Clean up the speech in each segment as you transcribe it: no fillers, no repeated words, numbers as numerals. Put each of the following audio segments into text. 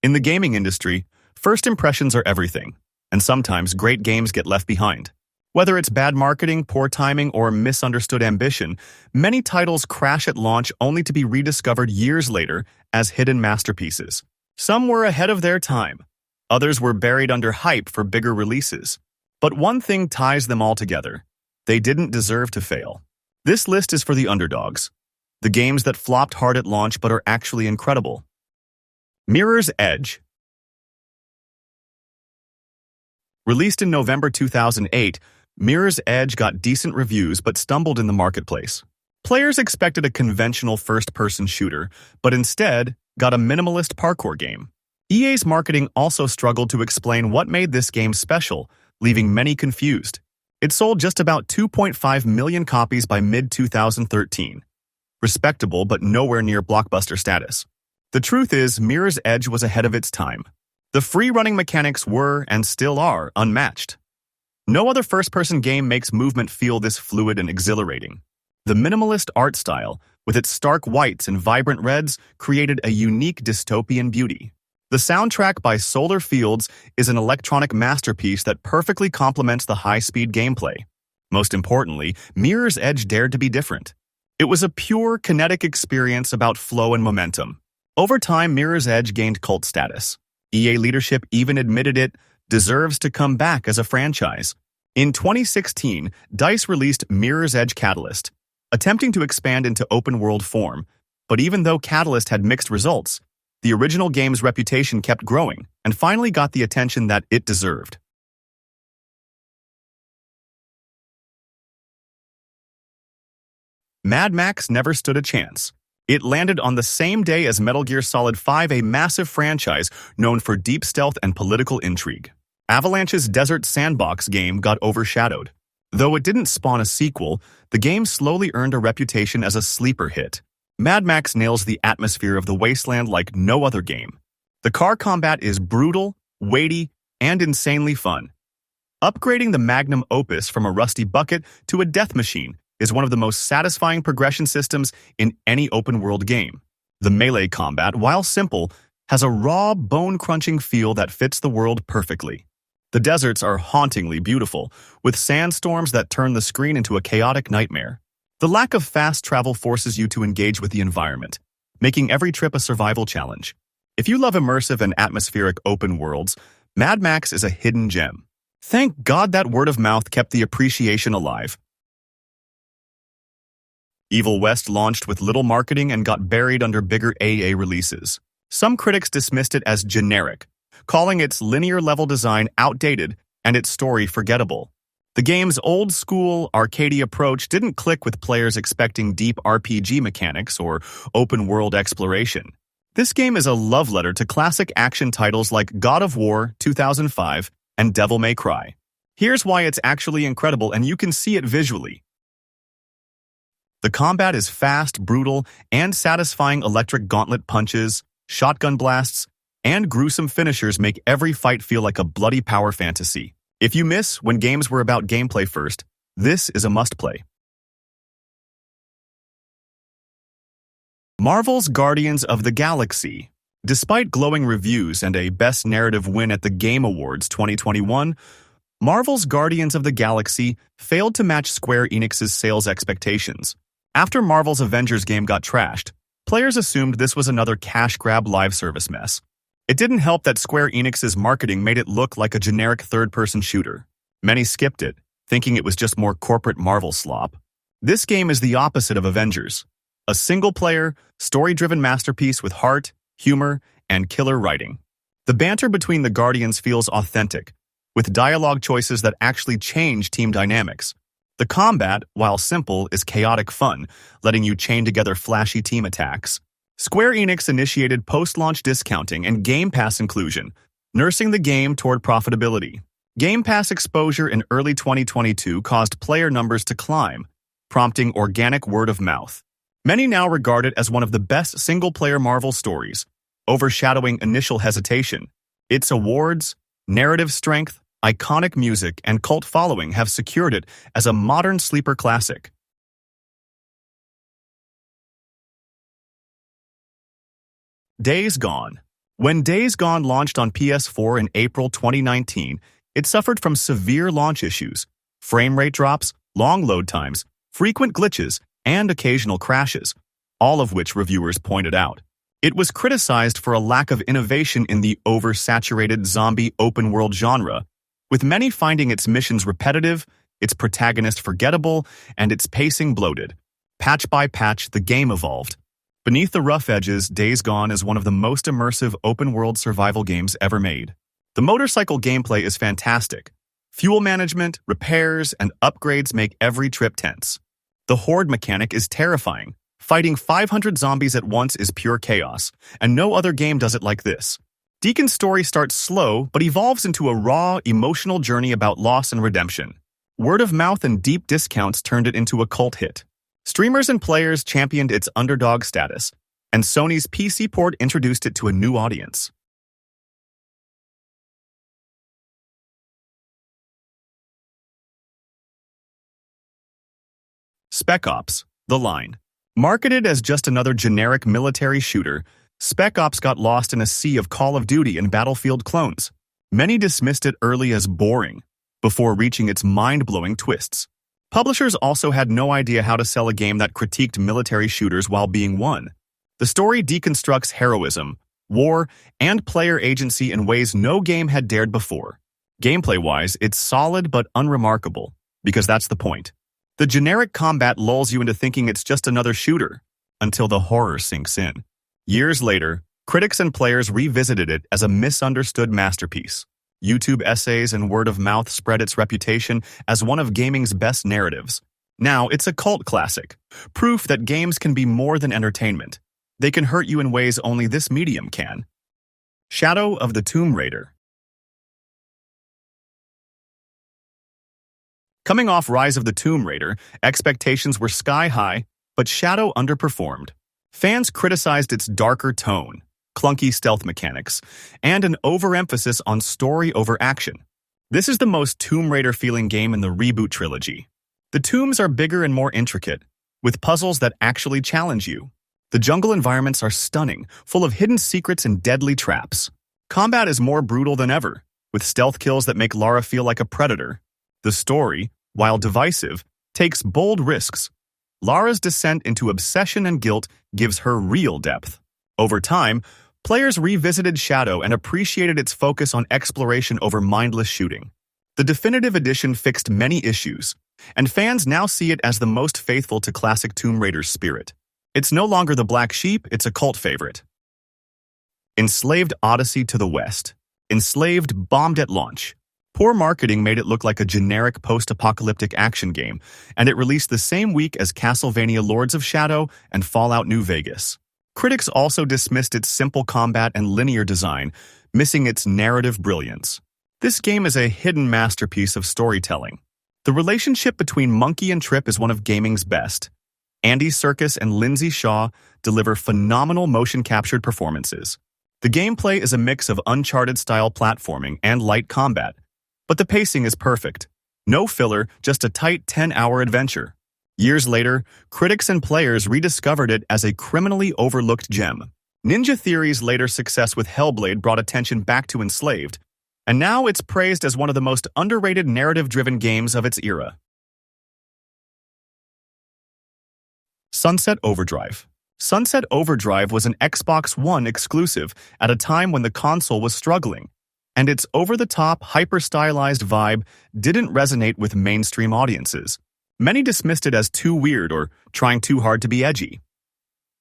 In the gaming industry, first impressions are everything, and sometimes great games get left behind. Whether it's bad marketing, poor timing, or misunderstood ambition, many titles crash at launch only to be rediscovered years later as hidden masterpieces. Some were ahead of their time. Others were buried under hype for bigger releases. But one thing ties them all together. They didn't deserve to fail. This list is for the underdogs, the games that flopped hard at launch but are actually incredible. Mirror's Edge. Released in November 2008, Mirror's Edge got decent reviews but stumbled in the marketplace. Players expected a conventional first-person shooter, but instead got a minimalist parkour game. EA's marketing also struggled to explain what made this game special, leaving many confused. It sold just about 2.5 million copies by mid-2013. Respectable but nowhere near blockbuster status. The truth is, Mirror's Edge was ahead of its time. The free-running mechanics were, and still are, unmatched. No other first-person game makes movement feel this fluid and exhilarating. The minimalist art style, with its stark whites and vibrant reds, created a unique dystopian beauty. The soundtrack by Solar Fields is an electronic masterpiece that perfectly complements the high-speed gameplay. Most importantly, Mirror's Edge dared to be different. It was a pure, kinetic experience about flow and momentum. Over time, Mirror's Edge gained cult status. EA leadership even admitted it deserves to come back as a franchise. In 2016, DICE released Mirror's Edge Catalyst, attempting to expand into open-world form. But even though Catalyst had mixed results, the original game's reputation kept growing and finally got the attention that it deserved. Mad Max never stood a chance. It landed on the same day as Metal Gear Solid 5, a massive franchise known for deep stealth and political intrigue. Avalanche's Desert Sandbox game got overshadowed. Though it didn't spawn a sequel, the game slowly earned a reputation as a sleeper hit. Mad Max nails the atmosphere of the wasteland like no other game. The car combat is brutal, weighty, and insanely fun. Upgrading the magnum opus from a rusty bucket to a death machine is one of the most satisfying progression systems in any open-world game. The melee combat, while simple, has a raw, bone-crunching feel that fits the world perfectly. The deserts are hauntingly beautiful, with sandstorms that turn the screen into a chaotic nightmare. The lack of fast travel forces you to engage with the environment, making every trip a survival challenge. If you love immersive and atmospheric open worlds, Mad Max is a hidden gem. Thank God that word of mouth kept the appreciation alive. Evil West launched with little marketing and got buried under bigger AA releases. Some critics dismissed it as generic, calling its linear-level design outdated and its story forgettable. The game's old-school, arcadey approach didn't click with players expecting deep RPG mechanics or open-world exploration. This game is a love letter to classic action titles like God of War 2005 and Devil May Cry. Here's why it's actually incredible, and you can see it visually. The combat is fast, brutal, and satisfying. Electric gauntlet punches, shotgun blasts, and gruesome finishers make every fight feel like a bloody power fantasy. If you miss when games were about gameplay first, this is a must-play. Marvel's Guardians of the Galaxy. Despite glowing reviews and a Best Narrative win at the Game Awards 2021, Marvel's Guardians of the Galaxy failed to match Square Enix's sales expectations. After Marvel's Avengers game got trashed, players assumed this was another cash-grab live service mess. It didn't help that Square Enix's marketing made it look like a generic third-person shooter. Many skipped it, thinking it was just more corporate Marvel slop. This game is the opposite of Avengers. A single-player, story-driven masterpiece with heart, humor, and killer writing. The banter between the Guardians feels authentic, with dialogue choices that actually change team dynamics. The combat, while simple, is chaotic fun, letting you chain together flashy team attacks. Square Enix initiated post-launch discounting and Game Pass inclusion, nursing the game toward profitability. Game Pass exposure in early 2022 caused player numbers to climb, prompting organic word of mouth. Many now regard it as one of the best single-player Marvel stories, overshadowing initial hesitation. Its awards, narrative strength, iconic music, and cult following have secured it as a modern sleeper classic. Days Gone. When Days Gone launched on PS4 in April 2019, it suffered from severe launch issues, frame rate drops, long load times, frequent glitches, and occasional crashes, all of which reviewers pointed out. It was criticized for a lack of innovation in the oversaturated zombie open-world genre, with many finding its missions repetitive, its protagonist forgettable, and its pacing bloated. Patch by patch, the game evolved. Beneath the rough edges, Days Gone is one of the most immersive open-world survival games ever made. The motorcycle gameplay is fantastic. Fuel management, repairs, and upgrades make every trip tense. The horde mechanic is terrifying. Fighting 500 zombies at once is pure chaos, and no other game does it like this. Deacon's story starts slow, but evolves into a raw, emotional journey about loss and redemption. Word of mouth and deep discounts turned it into a cult hit. Streamers and players championed its underdog status, and Sony's PC port introduced it to a new audience. Spec Ops: The Line. Marketed as just another generic military shooter, Spec Ops got lost in a sea of Call of Duty and Battlefield clones. Many dismissed it early as boring, before reaching its mind-blowing twists. Publishers also had no idea how to sell a game that critiqued military shooters while being one. The story deconstructs heroism, war, and player agency in ways no game had dared before. Gameplay-wise, it's solid but unremarkable, because that's the point. The generic combat lulls you into thinking it's just another shooter, until the horror sinks in. Years later, critics and players revisited it as a misunderstood masterpiece. YouTube essays and word of mouth spread its reputation as one of gaming's best narratives. Now it's a cult classic, proof that games can be more than entertainment. They can hurt you in ways only this medium can. Shadow of the Tomb Raider. Coming off Rise of the Tomb Raider, expectations were sky-high, but Shadow underperformed. Fans criticized its darker tone, clunky stealth mechanics, and an overemphasis on story over action. This is the most Tomb Raider-feeling game in the reboot trilogy. The tombs are bigger and more intricate, with puzzles that actually challenge you. The jungle environments are stunning, full of hidden secrets and deadly traps. Combat is more brutal than ever, with stealth kills that make Lara feel like a predator. The story, while divisive, takes bold risks. Lara's descent into obsession and guilt gives her real depth. Over time, players revisited Shadow and appreciated its focus on exploration over mindless shooting. The definitive edition fixed many issues, and fans now see it as the most faithful to classic Tomb Raider's spirit. It's no longer the black sheep, it's a cult favorite. Enslaved Odyssey to the West. Enslaved bombed at launch. Poor marketing made it look like a generic post-apocalyptic action game, and it released the same week as Castlevania Lords of Shadow and Fallout New Vegas. Critics also dismissed its simple combat and linear design, missing its narrative brilliance. This game is a hidden masterpiece of storytelling. The relationship between Monkey and Trip is one of gaming's best. Andy Serkis and Lindsay Shaw deliver phenomenal motion-captured performances. The gameplay is a mix of Uncharted-style platforming and light combat, but the pacing is perfect. No filler, just a tight 10-hour adventure. Years later, critics and players rediscovered it as a criminally overlooked gem. Ninja Theory's later success with Hellblade brought attention back to Enslaved, and now it's praised as one of the most underrated narrative-driven games of its era. Sunset Overdrive. Sunset Overdrive was an Xbox One exclusive at a time when the console was struggling, and its over-the-top, hyper-stylized vibe didn't resonate with mainstream audiences. Many dismissed it as too weird or trying too hard to be edgy.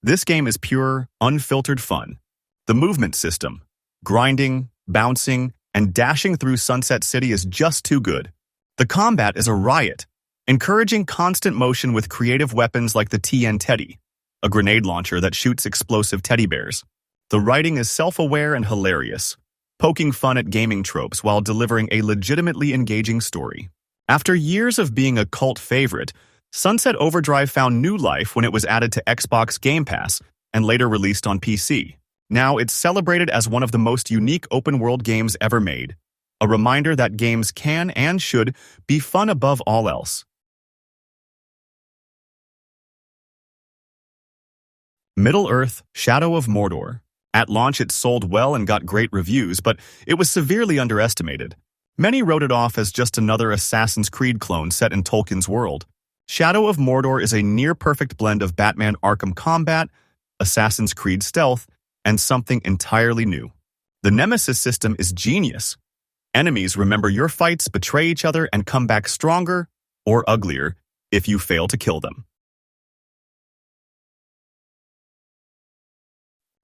This game is pure, unfiltered fun. The movement system, grinding, bouncing, and dashing through Sunset City is just too good. The combat is a riot, encouraging constant motion with creative weapons like the TN Teddy, a grenade launcher that shoots explosive teddy bears. The writing is self-aware and hilarious, poking fun at gaming tropes while delivering a legitimately engaging story. After years of being a cult favorite, Sunset Overdrive found new life when it was added to Xbox Game Pass and later released on PC. Now it's celebrated as one of the most unique open-world games ever made, a reminder that games can and should be fun above all else. Middle-earth: Shadow of Mordor. At launch, it sold well and got great reviews, but it was severely underestimated. Many wrote it off as just another Assassin's Creed clone set in Tolkien's world. Shadow of Mordor is a near-perfect blend of Batman Arkham combat, Assassin's Creed stealth, and something entirely new. The Nemesis system is genius. Enemies remember your fights, betray each other, and come back stronger or uglier if you fail to kill them.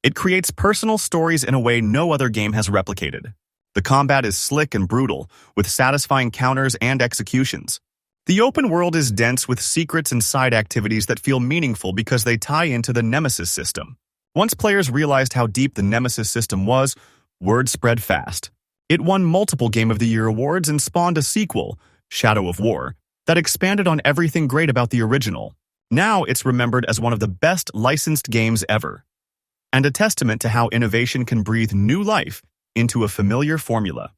It creates personal stories in a way no other game has replicated. The combat is slick and brutal, with satisfying counters and executions. The open world is dense with secrets and side activities that feel meaningful because they tie into the Nemesis system. Once players realized how deep the Nemesis system was, word spread fast. It won multiple Game of the Year awards and spawned a sequel, Shadow of War, that expanded on everything great about the original. Now it's remembered as one of the best licensed games ever, and a testament to how innovation can breathe new life into a familiar formula.